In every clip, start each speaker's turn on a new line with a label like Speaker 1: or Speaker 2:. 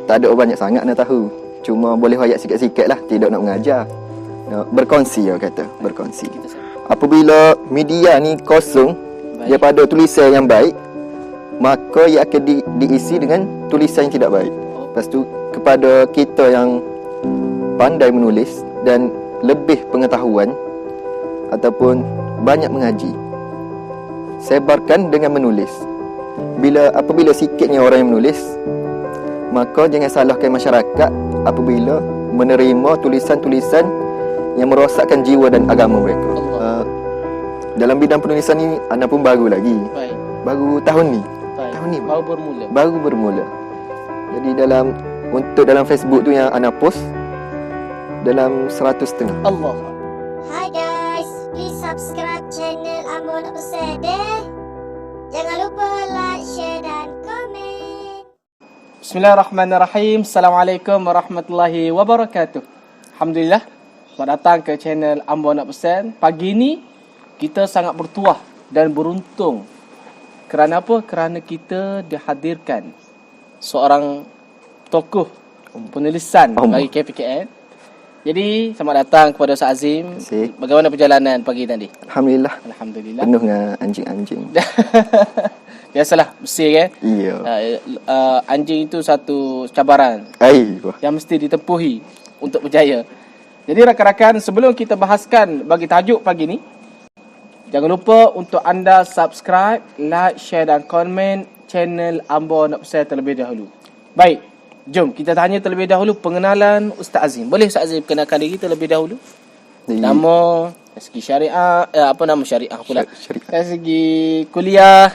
Speaker 1: Tak ada banyak sangat nak tahu. Cuma boleh ayat sikit-sikit lah, tidak nak mengajar. Berkongsi ya kata, berkongsi. Apabila media ni kosong daripada tulisan yang baik, maka ia akan diisi dengan tulisan yang tidak baik. Lepas tu kepada kita yang pandai menulis dan lebih pengetahuan ataupun banyak mengaji, sebarkan dengan menulis. Apabila sikitnya orang yang menulis, maka jangan salahkan masyarakat apabila menerima tulisan-tulisan yang merosakkan jiwa dan agama mereka. Dalam bidang penulisan ni anda pun baru lagi.
Speaker 2: Baik.
Speaker 1: Baru tahun ni.
Speaker 2: Baik.
Speaker 1: Tahun ni
Speaker 2: baru
Speaker 1: bermula. Jadi dalam Facebook tu yang anda post dalam 100.5.
Speaker 2: Allah.
Speaker 3: Hi guys, please subscribe channel Ambon Ustaz deh. Jangan lupa like, share dan komen.
Speaker 2: Bismillahirrahmanirrahim. Assalamualaikum warahmatullahi wabarakatuh. Alhamdulillah, selamat datang ke channel Ambon Ustaz. Pagi ni kita sangat bertuah dan beruntung. Kerana apa? Kerana kita dihadirkan seorang tokoh penulisan bagi KPKN. Jadi, selamat datang kepada Ustaz Azim. Bagaimana perjalanan pagi tadi?
Speaker 1: Alhamdulillah. Penuh dengan anjing-anjing.
Speaker 2: Biasalah, bersih kan?
Speaker 1: Iya.
Speaker 2: Anjing itu satu cabaran yang mesti ditempuhi untuk berjaya. Jadi rakan-rakan, sebelum kita bahaskan bagi tajuk pagi ni, jangan lupa untuk anda subscribe, like, share dan komen channel Ambon Ustaz terlebih dahulu. Baik, jom kita tanya terlebih dahulu pengenalan Ustaz Azim. Boleh Ustaz Azim kenalkan diri terlebih dahulu? Nama, dari segi syariah, syariah pula. Dari segi kuliah,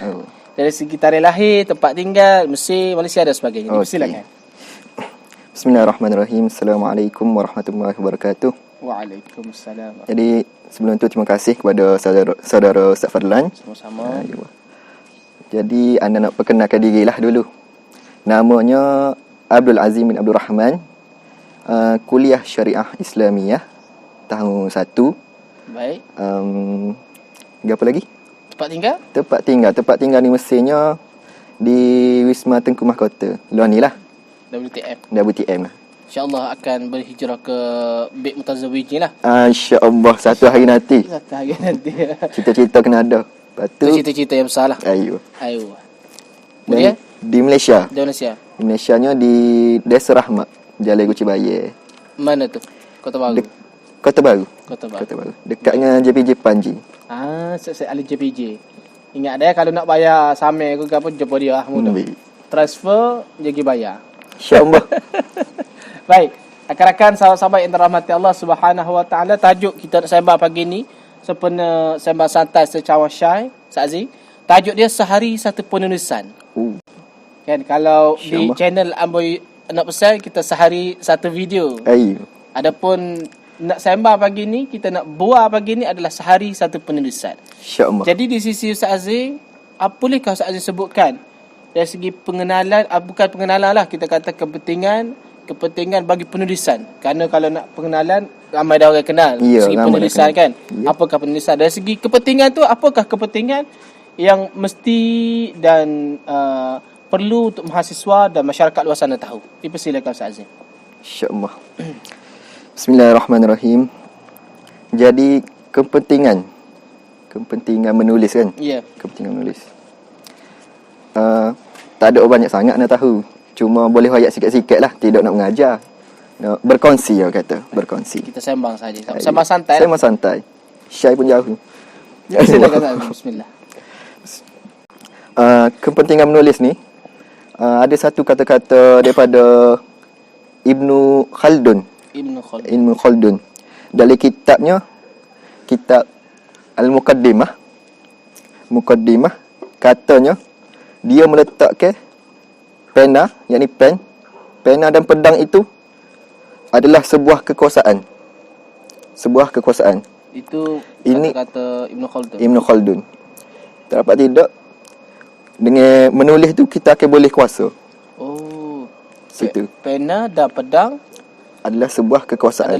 Speaker 2: dari segi tarikh lahir, tempat tinggal, Mesir, Malaysia dan sebagainya. Silakan.
Speaker 1: Bismillahirrahmanirrahim. Assalamualaikum warahmatullahi wabarakatuh.
Speaker 2: Waalaikumsalam.
Speaker 1: Jadi sebelum tu terima kasih kepada saudara Ustaz Fadlan.
Speaker 2: Sama-sama.
Speaker 1: Jadi anda nak perkenalkan dirilah dulu. Namanya Abdul Azim bin Abdul Rahman. Kuliah Syariah Islamiyah tahun 1.
Speaker 2: Baik.
Speaker 1: Apa lagi? Tempat tinggal ni mestinya di Wisma Tengku Mahkota. Luar ni lah. WTM lah.
Speaker 2: InsyaAllah akan berhijrah ke Bait Mutazawijin lah.
Speaker 1: InsyaAllah satu hari nanti. Cita-cita kena ada. Lepas tu
Speaker 2: cita-cita yang besar lah.
Speaker 1: Ayuh.
Speaker 2: Kemudian?
Speaker 1: Di Malaysia.
Speaker 2: Di Malaysia.
Speaker 1: Di Malaysia nya di Desa Rahmat, Jalan Guci Bayer.
Speaker 2: Mana tu? Kota Baru.
Speaker 1: Kota Baru. Dekatnya JPJ Panji.
Speaker 2: Saya ahli JPJ. Ingat dia kalau nak bayar samai ke apa jumpa dia mudah. Transfer jadi bayar.
Speaker 1: InsyaAllah.
Speaker 2: Baik, rakan-rakan sahabat-sahabat yang dirahmati Allah Subhanahu Wa Taala, tajuk kita nak sembang pagi ni sempena sembang santai secawan syai, Sazi. Tajuk dia sehari satu penulisan. Kan kalau di channel Amboy nak pesan kita sehari satu video. Adapun nak sembang pagi ni, kita nak buat pagi ni adalah sehari satu penulisan.
Speaker 1: InsyaAllah.
Speaker 2: Jadi di sisi Ustaz Azim, apa bolehkah Ustaz Azim sebutkan dari segi pengenalan, bukan pengenalan lah, kita kata kepentingan bagi penulisan. Kerana kalau nak pengenalan, ramai dah orang kenal segi penulisan kan. Apakah penulisan? Dari segi kepentingan tu, apakah kepentingan yang mesti dan perlu untuk mahasiswa dan masyarakat luar sana tahu? Dipersilakan Ustaz Azim.
Speaker 1: InsyaAllah. Bismillahirrahmanirrahim. Jadi kepentingan menulis kan?
Speaker 2: Ya.
Speaker 1: Kepentingan menulis. Tak ada banyak sangat nak tahu. Cuma boleh ayat sikit-sikit lah, tidak nak mengajar. Berkongsi ya kata, berkongsi.
Speaker 2: Kita sembang saja. Sembang santai.
Speaker 1: Sembang santai. Syai pun jauh.
Speaker 2: Silakan. Bismillah.
Speaker 1: Kepentingan menulis ni ada satu kata-kata daripada Ibnu Khaldun. Dalam kitabnya, kitab Al-Muqaddimah, katanya dia meletakkan pena, yakni pena dan pedang itu adalah sebuah kekuasaan.
Speaker 2: Itu
Speaker 1: ini
Speaker 2: kata
Speaker 1: Ibnu Khaldun. Terdapat tidak, dengan menulis tu kita akan boleh kuasa. Situ.
Speaker 2: Pena dan pedang
Speaker 1: adalah sebuah kekuasaan.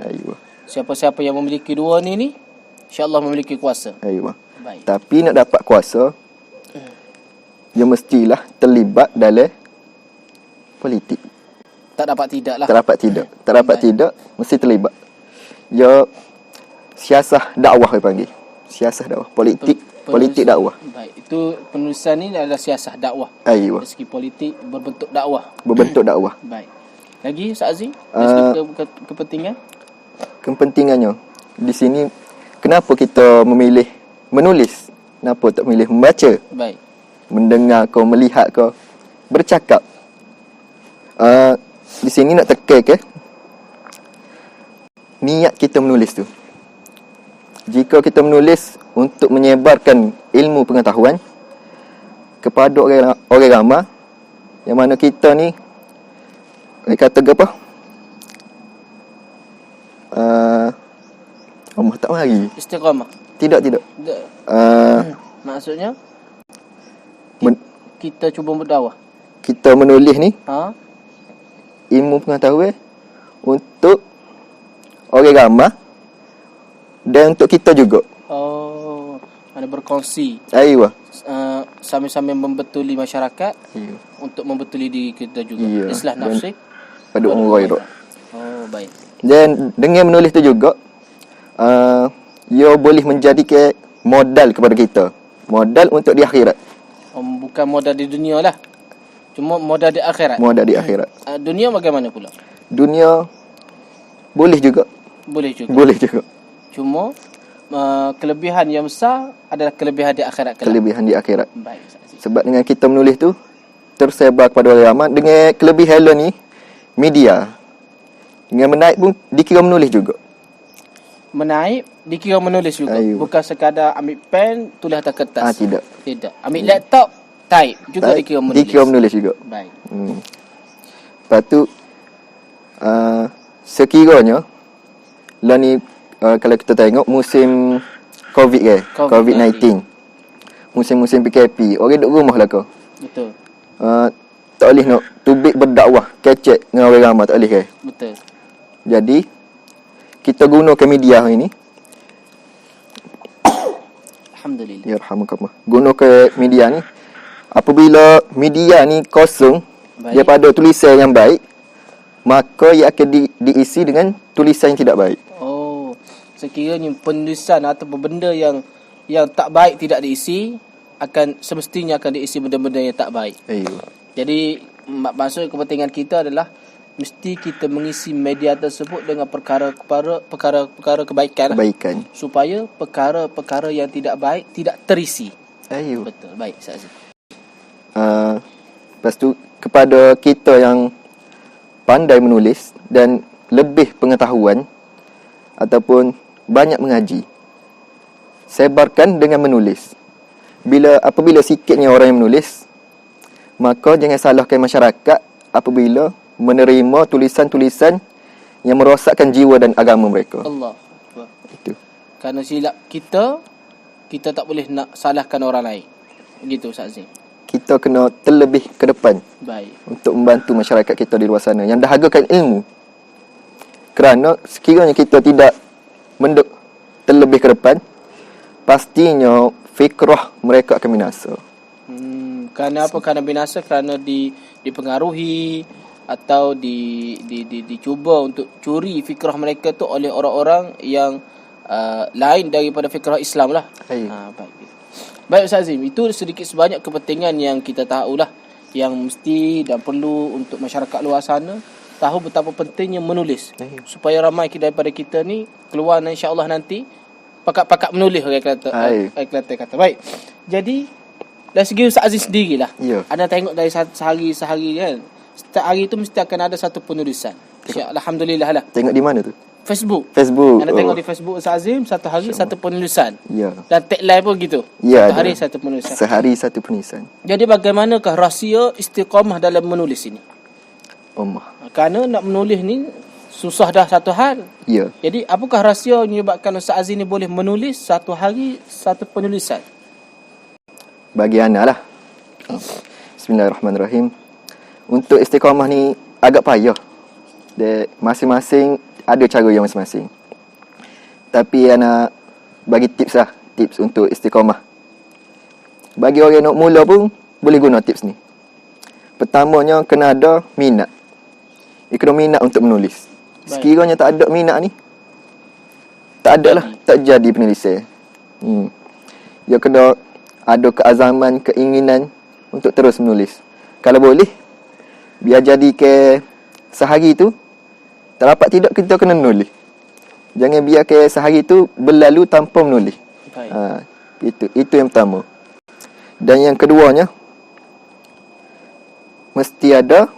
Speaker 1: Ayuh.
Speaker 2: Siapa-siapa yang memiliki dua ni insya-Allah memiliki kuasa.
Speaker 1: Ayuh.
Speaker 2: Baik.
Speaker 1: Tapi nak dapat kuasa, dia mestilah terlibat dalam politik.
Speaker 2: Tak dapat tidak lah.
Speaker 1: Tak dapat tidak, mesti terlibat. Ya, siasah dakwah dia panggil. Siasah dakwah, politik dakwah.
Speaker 2: Baik, itu penulisan ni adalah siasah dakwah.
Speaker 1: Aywa.
Speaker 2: Dari segi politik berbentuk dakwah. Baik. Lagi Ustaz Azim, dari segi kepentingan?
Speaker 1: Kepentingannya di sini, kenapa kita memilih menulis? Kenapa tak memilih membaca?
Speaker 2: Baik.
Speaker 1: Mendengar kau, melihat kau, bercakap. Di sini nak tekan ke niat kita menulis tu. Jika kita menulis untuk menyebarkan ilmu pengetahuan kepada orang ramai, yang mana kita ni kata apa? Allah tak mari.
Speaker 2: Istiqamah.
Speaker 1: Tidak.
Speaker 2: Maksudnya kita cuba berdakwah.
Speaker 1: Kita menulis ni ilmu pengetahuan untuk orang ramai dan untuk kita juga.
Speaker 2: Oh, ada berkongsi.
Speaker 1: Aywa.
Speaker 2: Sambil-sambil membetuli masyarakat.
Speaker 1: Aywa.
Speaker 2: Untuk membetuli diri kita juga.
Speaker 1: Ya.
Speaker 2: Islah nafsi
Speaker 1: pada orang lain.
Speaker 2: Oh, baik.
Speaker 1: Dan dengan menulis tu juga ia boleh menjadi modal kepada kita. Modal untuk di akhirat.
Speaker 2: Bukan modal di dunia lah. Cuma modal di akhirat.
Speaker 1: Modal di akhirat.
Speaker 2: Dunia bagaimana pula?
Speaker 1: Dunia boleh juga.
Speaker 2: Boleh juga. Cuma kelebihan yang besar adalah kelebihan di akhirat.
Speaker 1: Kelebihan di akhirat.
Speaker 2: Baik.
Speaker 1: Sebab dengan kita menulis tu tersebar kepada orang ramai. Dengan kelebihan lo ni, media dengan menaik pun dikira menulis juga.
Speaker 2: Menaik dikira menulis juga.
Speaker 1: Ayuh.
Speaker 2: Bukan sekadar ambil pen, tulis atas kertas.
Speaker 1: Tidak.
Speaker 2: Ambil laptop, type juga dikira menulis.
Speaker 1: Dikira menulis juga.
Speaker 2: Baik.
Speaker 1: Lepas tu sekiranya lah ni kalau kita tengok musim COVID-19. Musim-musim PKP, orang duduk rumah lah kau.
Speaker 2: Betul.
Speaker 1: Tak boleh nak tubik berdakwah, kecek dengan orang ramai, tak boleh ke?
Speaker 2: Betul.
Speaker 1: Jadi kita gunakan media hari ni.
Speaker 2: Alhamdulillah.
Speaker 1: Ya rahmukallah. Gunakan media ni. Apabila media ni kosong daripada tulisan yang baik, maka ia akan diisi dengan tulisan yang tidak baik.
Speaker 2: Oh, sekiranya penulisan atau benda yang tak baik tidak diisi, semestinya akan diisi benda-benda yang tak baik. Jadi maksud kepentingan kita adalah mesti kita mengisi media tersebut dengan perkara kebaikan. Supaya perkara-perkara yang tidak baik tidak terisi. Betul. Baik, Ustaz Azim.
Speaker 1: Lepas tu kepada kita yang pandai menulis dan lebih pengetahuan ataupun banyak mengaji, sebarkan dengan menulis. Apabila sikitnya orang yang menulis, maka jangan salahkan masyarakat apabila menerima tulisan-tulisan yang merosakkan jiwa dan agama mereka.
Speaker 2: Allah.
Speaker 1: Itu.
Speaker 2: Kerana silap kita tak boleh nak salahkan orang lain. Begitu Ustaz Azim.
Speaker 1: Kita kena terlebih ke depan.
Speaker 2: Baik.
Speaker 1: Untuk membantu masyarakat kita di luar sana yang dahagakan ilmu. Kerana sekiranya kita tidak terlebih ke depan, pastinya fikrah mereka akan binasa.
Speaker 2: Kerana apa? Kerana binasa kerana dipengaruhi atau dicuba untuk curi fikrah mereka tu oleh orang-orang yang lain daripada fikrah Islam lah. Baik Ustaz Azim, itu sedikit sebanyak kepentingan yang kita tahulah, yang mesti dan perlu untuk masyarakat luar sana tahu betapa pentingnya menulis. Supaya ramai daripada kita ni keluar insya-Allah nanti pakat-pakat menulis orang kata. Baik. Jadi dari segi Ustaz Azim sendirilah. Anda tengok dari sehari kan. Setiap hari tu mesti akan ada satu penulisan. Alhamdulillah lah.
Speaker 1: Tengok di mana tu?
Speaker 2: Facebook. Anda tengok di Facebook Ustaz Azim, satu hari satu penulisan. Dan tagline pun gitu. Satu hari satu penulisan.
Speaker 1: Sehari satu penulisan.
Speaker 2: Jadi bagaimanakah rahsia istiqamah dalam menulis ini? Kerana nak menulis ni susah dah satu hal. Jadi apakah rahsia menyebabkan Ustaz Azim ni boleh menulis satu hari satu penulisan?
Speaker 1: Bagi ana lah. Bismillahirrahmanirrahim. Untuk istiqamah ni agak payah. Masing-masing ada cara yang masing-masing. Tapi ana bagi tips untuk istiqamah. Bagi orang yang nak mula pun boleh guna tips ni. pertamanya kena ada minat. Dia kena minat untuk menulis. Sekiranya tak ada minat ni, tak ada lah, tak jadi penulisan. Dia kena ada keazaman, keinginan untuk terus menulis. Kalau boleh, biar jadi ke sehari tu, tak dapat tidak kita kena menulis. Jangan biar ke sehari tu berlalu tanpa menulis. Itu yang pertama. Dan yang keduanya, mesti ada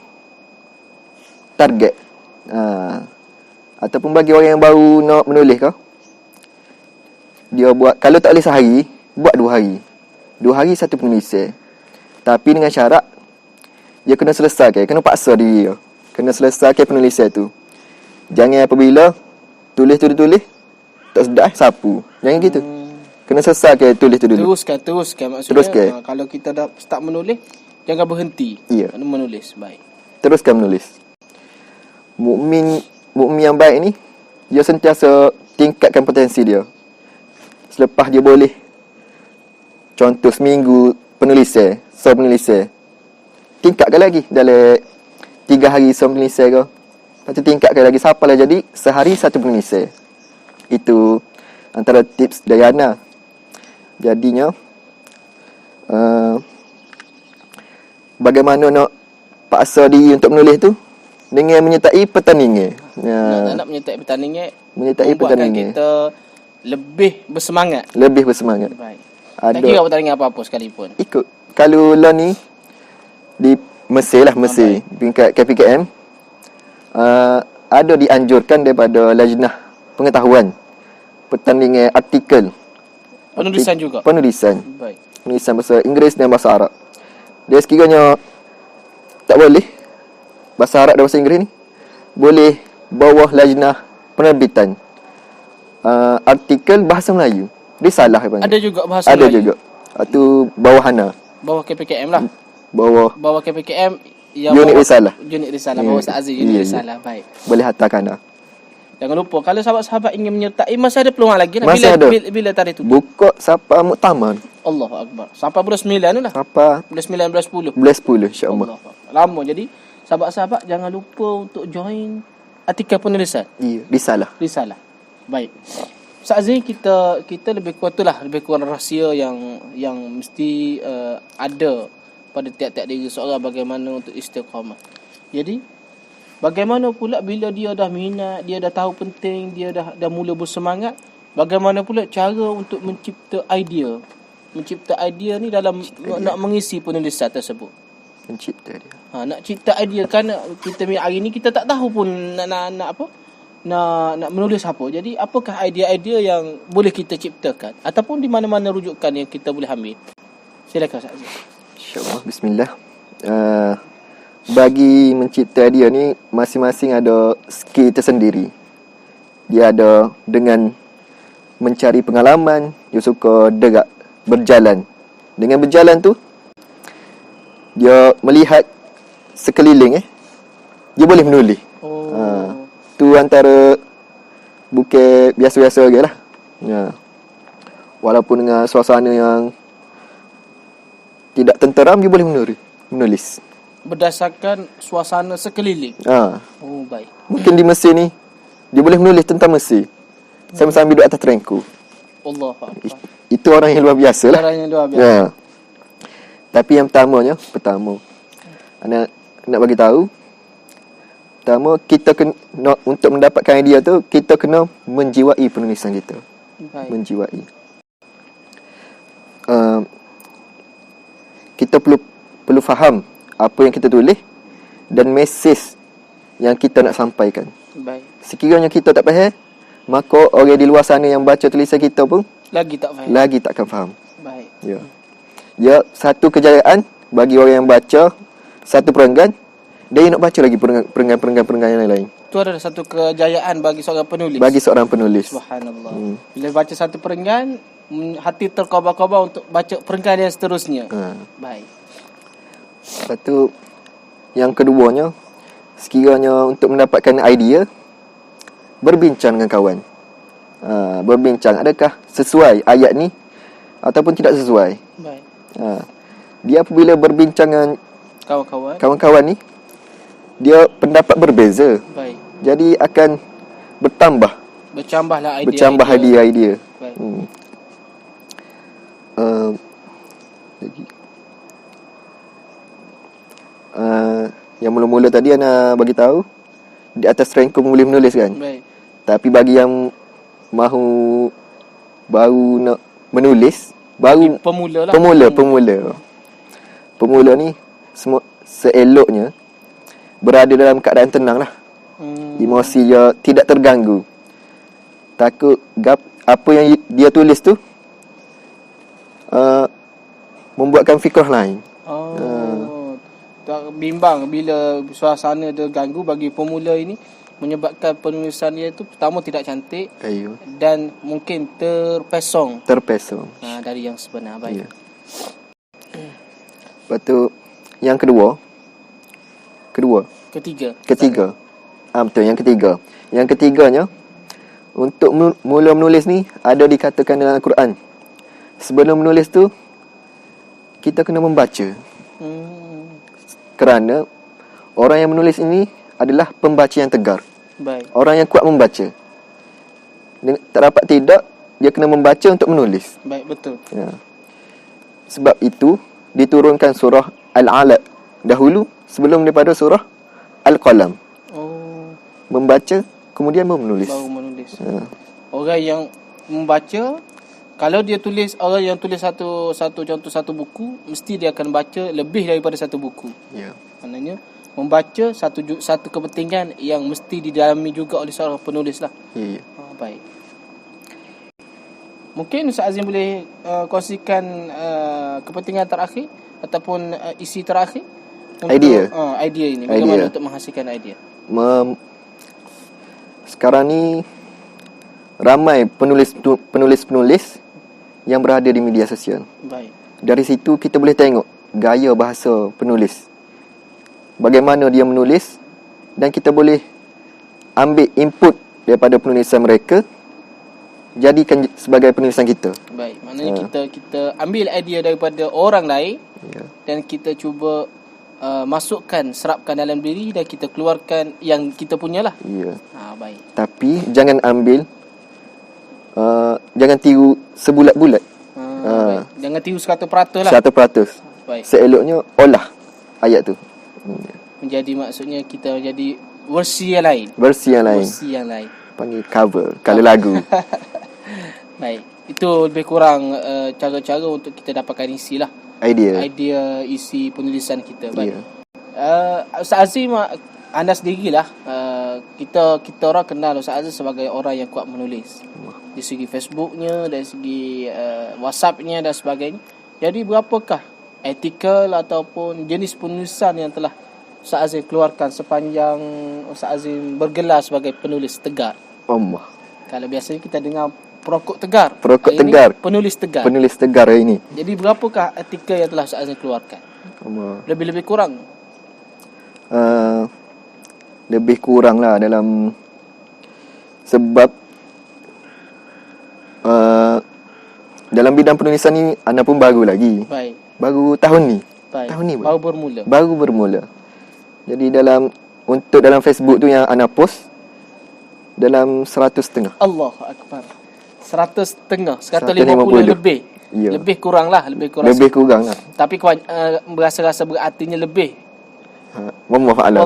Speaker 1: target. Ataupun bagi orang yang baru nak menulis kau, dia buat, kalau tak boleh sehari, buat 2 hari. 2 hari satu penulisan. Tapi dengan syarat dia kena selesaikan, kena paksa diri dia. Kena selesaikan penulisan tu. Jangan apabila tulis tak sedap sapu. Jangan gitu. Kena selesaikan tulis tu dulu.
Speaker 2: Teruskan maksudnya. Kalau kita dah start menulis, jangan berhenti. Menulis. Baik.
Speaker 1: Teruskan menulis. Mukmin yang baik ni, dia sentiasa tingkatkan potensi dia. Selepas dia boleh, contoh seminggu penulisan, tingkatkan lagi dalam 3 hari penulisan ke. Lepas tu tingkatkan lagi sampailah jadi sehari satu penulisan. Itu antara tips dari Ana. Jadinya bagaimana nak paksa diri untuk menulis tu dengan menyertai pertandingan.
Speaker 2: Nak menyertai pertandingan, kita lebih bersemangat. Baik. Tak kira pertandingan apa-apa sekalipun.
Speaker 1: Ikut. Kalau lah ni di Mesir, tingkat KPKM, ada dianjurkan daripada Lajnah Pengetahuan pertandingan artikel.
Speaker 2: Penulisan juga.
Speaker 1: Baik. Penulisan bahasa Inggeris dan bahasa Arab. Dia sekiranya tak boleh bahasa Arab dan bahasa Inggeris ni, boleh bawah Lajnah Penerbitan artikel bahasa Melayu. Risalah apa?
Speaker 2: Ada juga bahasa Melayu.
Speaker 1: Ada juga. Itu bawah Hana.
Speaker 2: Bawah KPKM lah.
Speaker 1: Bawah
Speaker 2: KPKM yang
Speaker 1: unit risalah.
Speaker 2: Bawah Ustaz Aziz unit risalah. Baik.
Speaker 1: Boleh hantarkan dah.
Speaker 2: Jangan lupa kalau sahabat-sahabat ingin menyertai, masih ada peluang lagi. Bila tarikh tu?
Speaker 1: Buka sampai muktamar.
Speaker 2: Allahu Akbar. Sampai bulan 9 tu lah.
Speaker 1: Sampai
Speaker 2: bulan 9, bulan 10.
Speaker 1: Bulan 10 insya-Allah.
Speaker 2: Lama. Jadi sahabat-sahabat jangan lupa untuk join artikel penulisan.
Speaker 1: Risalah.
Speaker 2: Baik. Ustaz Aziz, kita lebih kurang itulah, lebih kurang rahsia yang mesti ada pada tiap-tiap diri seorang bagaimana untuk istiqamah. Jadi bagaimana pula bila dia dah minat, dia dah tahu penting, dia dah mula bersemangat, bagaimana pula cara untuk mencipta idea ni dalam nak mengisi penulisan tersebut.
Speaker 1: Mencipta dia.
Speaker 2: Nak cipta idea, kan kita hari ni kita tak tahu pun nak apa? Nak menulis apa. Jadi apakah idea-idea yang boleh kita ciptakan ataupun di mana-mana rujukan yang kita boleh ambil? Silakan Ustaz Aziz.
Speaker 1: InsyaAllah. Bismillah. Bagi mencipta idea ni, masing-masing ada skill tersendiri. Dia ada dengan mencari pengalaman, dia suka berjalan. Dengan berjalan tu, dia melihat sekeliling, dia boleh menulis. Tu antara bukan biasa-biasa lagi lah. Walaupun dengan suasana yang tidak tenteram, dia boleh menulis.
Speaker 2: Berdasarkan suasana sekeliling. Baik.
Speaker 1: Mungkin di Mesir ni, dia boleh menulis tentang Mesir sambil duduk atas trengku.
Speaker 2: Allah.
Speaker 1: Itu orang yang luar biasa lah. Tapi yang pertama nak bagi tahu, pertama kita kena, untuk mendapatkan idea tu, kita kena menjiwai penulisan kita.
Speaker 2: Baik.
Speaker 1: Menjiwai. Kita perlu faham apa yang kita tulis dan mesej yang kita nak sampaikan.
Speaker 2: Baik.
Speaker 1: Sekiranya kita tak faham, maka orang di luar sana yang baca tulisan kita pun lagi takkan faham.
Speaker 2: Baik.
Speaker 1: Ya, satu kejayaan bagi orang yang baca satu perenggan, dia nak baca lagi perenggan yang lain.
Speaker 2: Itu adalah satu kejayaan bagi seorang penulis. Subhanallah. Bila baca satu perenggan, hati terkobar-kobar untuk baca perenggan yang seterusnya. Baik.
Speaker 1: Lepas tu, yang keduanya, sekiranya untuk mendapatkan idea, berbincang dengan kawan. Berbincang, adakah sesuai ayat ni ataupun tidak sesuai.
Speaker 2: Baik.
Speaker 1: Dia apabila berbincang dengan kawan-kawan ni dia pendapat berbeza.
Speaker 2: Baik.
Speaker 1: Jadi akan
Speaker 2: Bercambahlah
Speaker 1: idea.
Speaker 2: Baik.
Speaker 1: Lagi. Yang mula-mula tadi Ana bagi tahu di atas rangkum boleh menulis kan.
Speaker 2: Baik.
Speaker 1: Tapi bagi yang mahu baru nak menulis, baru
Speaker 2: Pemula lah.
Speaker 1: Pemula ni semua seeloknya berada dalam keadaan tenang lah. Emosi dia tidak terganggu. Takut apa yang dia tulis tu membuatkan fikrah lain.
Speaker 2: Tak bimbang bila suasana terganggu bagi pemula ini, menyebabkan penulisan dia tu pertama tidak cantik.
Speaker 1: Ayuh.
Speaker 2: Dan mungkin terpesong dari yang sebenar. Baik.
Speaker 1: Ya. Lepas tu yang ketiga. Betul, yang ketiga. Yang ketiganya, untuk mula menulis ni ada dikatakan dalam Al-Quran. Sebelum menulis tu kita kena membaca. Kerana orang yang menulis ini adalah pembaca yang tegar.
Speaker 2: Baik.
Speaker 1: Orang yang kuat membaca. Tak dapat tidak, dia kena membaca untuk menulis.
Speaker 2: Baik, betul.
Speaker 1: Ya. Sebab itu diturunkan surah Al-Alaq dahulu sebelum daripada surah Al-Qalam. Membaca kemudian baru menulis. Ya.
Speaker 2: Orang yang membaca, kalau dia tulis, orang yang tulis satu buku, mesti dia akan baca lebih daripada satu buku.
Speaker 1: Ya.
Speaker 2: Maknanya membaca satu kepentingan yang mesti didalami juga oleh seorang penulis lah.
Speaker 1: Ya.
Speaker 2: Baik. Mungkin Ustaz Azim boleh kongsikan kepentingan terakhir ataupun isi terakhir untuk idea ini. Bagaimana untuk menghasilkan idea?
Speaker 1: Sekarang ni ramai penulis-penulis yang berada di media sosial.
Speaker 2: Baik.
Speaker 1: Dari situ kita boleh tengok gaya bahasa penulis, bagaimana dia menulis, dan kita boleh ambil input daripada penulisan mereka, jadikan sebagai penulisan kita.
Speaker 2: Baik, maknanya kita ambil idea daripada orang lain, dan kita cuba serapkan dalam diri, dan kita keluarkan yang kita punyalah.
Speaker 1: Ya.
Speaker 2: Baik.
Speaker 1: Tapi jangan ambil jangan tiru sebulat-bulat.
Speaker 2: Jangan tiru 100% lah.
Speaker 1: 100%.
Speaker 2: Baik.
Speaker 1: Seeloknya olah ayat tu.
Speaker 2: Maksudnya kita jadi versi yang lain.
Speaker 1: Versi yang lain. Panggil cover kalau lagu.
Speaker 2: Baik. Itu lebih kurang cara-cara untuk kita dapatkan isi lah. Idea isi penulisan kita. Baik. Ustaz Azim, anda sendirilah, kita orang kenal Ustaz Azim sebagai orang yang kuat menulis. Dari segi Facebooknya, dari segi WhatsAppnya dan sebagainya. Jadi berapakah etikal ataupun jenis penulisan yang telah Ustaz Azim keluarkan sepanjang Ustaz Azim bergelar sebagai penulis tegar? Kalau biasanya kita dengar perokok tegar. Penulis tegar hari ini. Jadi berapakah etikal yang telah Ustaz Azim keluarkan? Lebih-lebih kurang?
Speaker 1: Lebih kurang lah dalam, sebab dalam bidang penulisan ni Ana pun baru lagi.
Speaker 2: Baik.
Speaker 1: Baru tahun ni. Baru bermula. Jadi dalam Facebook tu yang Ana post dalam 100.5.
Speaker 2: Allahu Akbar. 100.5. 150 lebih.
Speaker 1: Ya.
Speaker 2: Lebih kurang lah. Tapi berasa-rasa berartinya lebih.
Speaker 1: Wallahu a'lam.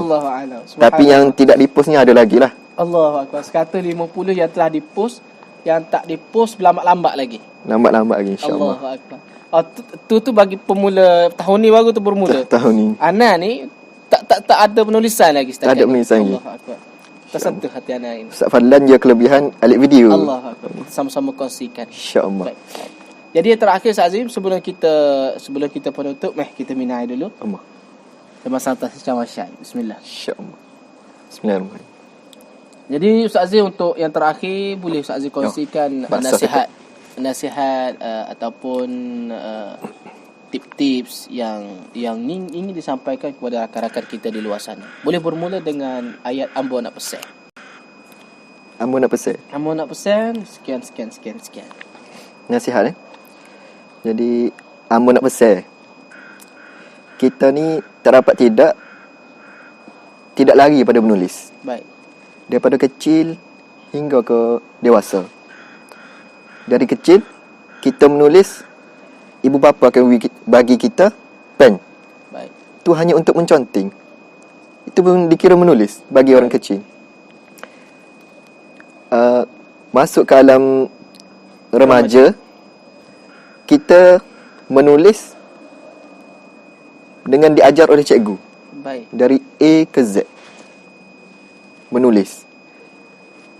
Speaker 1: Tapi yang
Speaker 2: Subhanallah.
Speaker 1: tidak dipost ni ada lagi lah.
Speaker 2: Allahu Akbar. 150 yang telah dipost, yang tak dipost lambat-lambat lagi.
Speaker 1: InsyaAllah.
Speaker 2: Allahu Akbar. Tu bagi pemula tahun ni, baru tu bermula.
Speaker 1: Tahun ni.
Speaker 2: Ana ni tak ada penulisan lagi setakat.
Speaker 1: Tak ada penulisan lagi.
Speaker 2: Allahu Akbar. Tersentuh hati Ana ini.
Speaker 1: Ustaz Fadlan dia kelebihan alik video.
Speaker 2: Allahu Akbar. Kita sama-sama kongsikan.
Speaker 1: InsyaAllah.
Speaker 2: Baik. Jadi yang terakhir Ustaz Azim, sebelum kita penutup, kita minum air dulu. Sama santai secara syai. Bismillah.
Speaker 1: InsyaAllah. Bismillahirrahmanirrahim.
Speaker 2: Jadi Ustaz Azim, untuk yang terakhir, boleh Ustaz Azim kongsikan nasihat ataupun tip-tips yang ingin disampaikan kepada rakan-rakan kita di luar sana. Boleh bermula dengan ayat ambo nak pesan. Sekian.
Speaker 1: Nasihat Jadi ambo nak pesan. kita ni tak dapat tidak lari pada menulis.
Speaker 2: Baik.
Speaker 1: Daripada kecil hingga ke dewasa. Dari kecil kita menulis, ibu bapa akan bagi kita pen.
Speaker 2: Baik.
Speaker 1: Tu hanya untuk menconting. Itu pun dikira menulis bagi orang kecil. Masuk ke alam remaja, kita menulis dengan diajar oleh cikgu.
Speaker 2: Baik.
Speaker 1: Dari A ke Z. Menulis.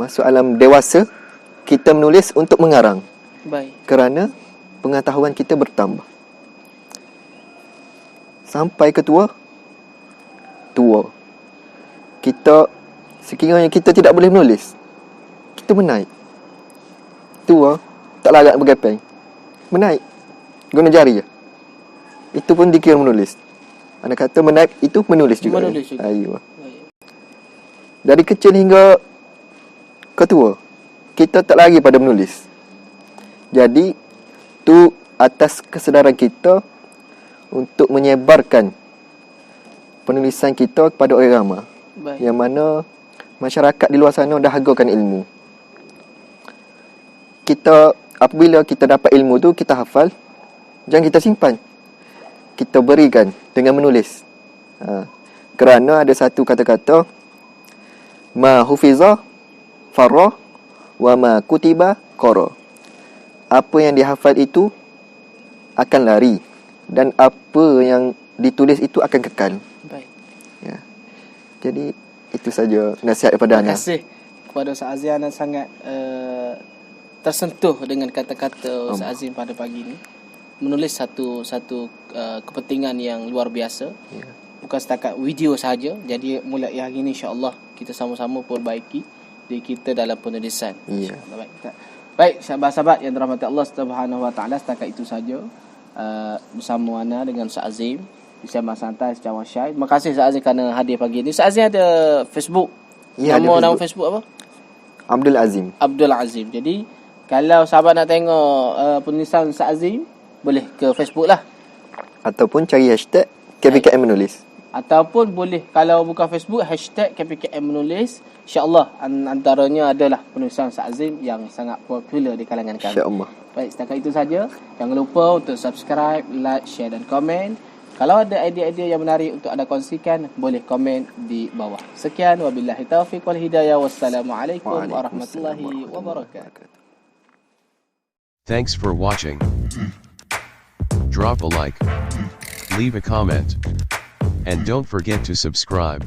Speaker 1: Masuk alam dewasa, kita menulis untuk mengarang.
Speaker 2: Baik.
Speaker 1: Kerana pengetahuan kita bertambah. Sampai ke tua. Kita, sekiranya kita tidak boleh menulis, kita menaik. Tua, tak larat bergepeng. Menaik. Guna jari je. Itu pun dikira menulis. Anak kata menaik itu menulis juga.
Speaker 2: Menulis juga.
Speaker 1: Ayuh. Dari kecil hingga ke tua, kita tak lari pada menulis. Jadi, tu atas kesedaran kita untuk menyebarkan penulisan kita kepada orang ramai.
Speaker 2: Baik.
Speaker 1: Yang mana masyarakat di luar sana dah hargakan ilmu. Apabila kita dapat ilmu tu, kita hafal, jangan kita simpan. Kita berikan dengan menulis. Kerana ada satu kata-kata, ma hufiza farra wa ma kutiba qara. Apa yang dihafal itu akan lari, dan apa yang ditulis itu akan kekal.
Speaker 2: Baik.
Speaker 1: Ya. Jadi itu saja nasihat daripada Ana.
Speaker 2: Terima kasih kepada Ustaz Azim. Ana sangat tersentuh dengan kata-kata Ustaz Azim pada pagi ini. Menulis satu kepentingan yang luar biasa.
Speaker 1: Ya.
Speaker 2: Bukan setakat video sahaja. Jadi mulai hari ini insya-Allah kita sama-sama perbaiki diri kita dalam penulisan.
Speaker 1: Ya.
Speaker 2: Baik, sahabat-sahabat yang dirahmati Allah Subhanahu Wa Taala, setakat itu saja bersama Ana dengan Ustaz Azim di Sembang Santai secara syai. Terima kasih Ustaz Azim kerana hadir pagi ini. Ustaz Azim ada Facebook?
Speaker 1: Ya,
Speaker 2: Nama Facebook apa?
Speaker 1: Abdul Azim.
Speaker 2: Abdul Azim. Jadi kalau sahabat nak tengok penulisan Ustaz Azim, boleh ke Facebook lah.
Speaker 1: Ataupun cari hashtag KPKM menulis.
Speaker 2: Ataupun boleh, kalau bukan Facebook, hashtag KPKM menulis. InsyaAllah antaranya adalah penulisan Ustaz Azim yang sangat popular di kalangan kami.
Speaker 1: InsyaAllah.
Speaker 2: Baik, setakat itu saja. Jangan lupa untuk subscribe, like, share dan komen. Kalau ada idea-idea yang menarik untuk anda kongsikan, boleh komen di bawah. Sekian, wabillahi taufiq wal hidayah. Wassalamualaikum warahmatullahi wabarakatuh.
Speaker 4: Thanks for watching. Drop a like, leave a comment, and don't forget to subscribe.